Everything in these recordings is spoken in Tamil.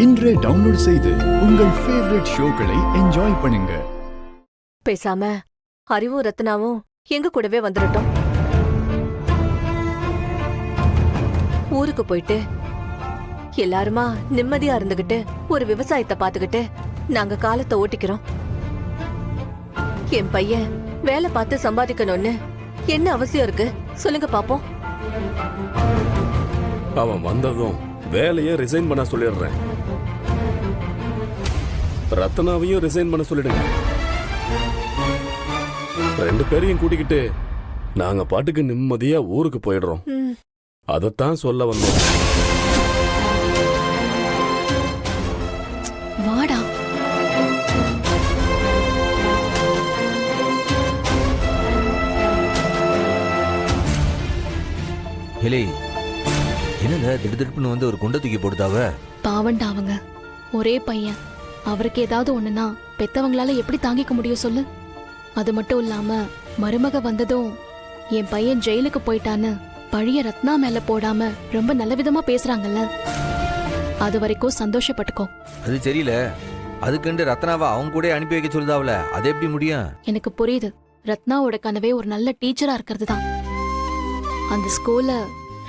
இன்றே டவுன்லோட் செய்து உங்கள் ஃபேவரட் ஷோக்களை என்ஜாய் பண்ணுங்க. பேசாம அறிவும் ரத்னாவும் எங்க கூடவே வந்துடட்டும். ஊருக்கு போயிட்டு எல்லாருமா நிம்மதியா இருந்துகிட்டு ஒரு விவசாயத்தை பாத்துக்கிட்டு நாங்க காலத்தை ஓட்டிக்கிறோம். என் பையன் வேலை பார்த்து சம்பாதிக்கணும்னு என்ன அவசியம் இருக்கு சொல்லுங்க பாப்போம். அவன் வந்ததும் வேலையை ரிசைன் பண்ண சொல்லிடுறேன். ரத்னாவையும் ரிசைன் பண்ண சொல்லிடுங்க. 2 பேரையும் கூட்டிக்கிட்டு நாங்க பாட்டுக்கு நிம்மதியா ஊருக்கு போயிடுறோம். அதத்தான் சொல்ல வந்தோம். வாடா. ஹேலே, என்னங்க திடுதிடுப்புன்னு வந்து ஒரு குண்டை தூக்கி போடுதாவ? பாவண்டா அவங்க. ஒரே பையன், அவருக்கு ஏதாவது ஒண்ணுனா பெத்தவங்களால எப்படி தாங்கிக்க முடியும் சொல்லு. அது மட்டும் இல்லாம மருமக வந்ததும் என் பையன் ஜெயிலுக்கு போயிட்டான்னு பழைய ரத்னா மேல போடாம ரொம்ப நல்ல விதமா பேசுறாங்கல்ல, அது வரைக்கும் சந்தோஷப்பட்டுக்கோ. அது தெரியல, அதுக்குண்டு ரத்னாவை அவங்க கூட அனுப்பி வைக்க சொல்லுதாவல, அது எப்படி முடியும்? எனக்கு புரியுது. ரத்னாவோட கனவே ஒரு நல்ல டீச்சரா இருக்கிறது தான். அந்த ஸ்கூல்ல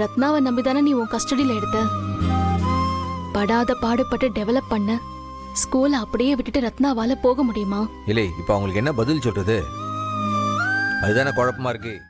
ரத்னாவை நம்பிதானே நீ உன் கஸ்டடியில எடுத்த. படாத பாடுபட்டு டெவலப் பண்ண ஸ்கூலை அப்படியே விட்டுட்டு ரத்னாவால போக முடியுமா? இல்லை, இப்ப அவங்களுக்கு என்ன பதில் சொல்றது? அதுதானே குழப்பமா இருக்கு.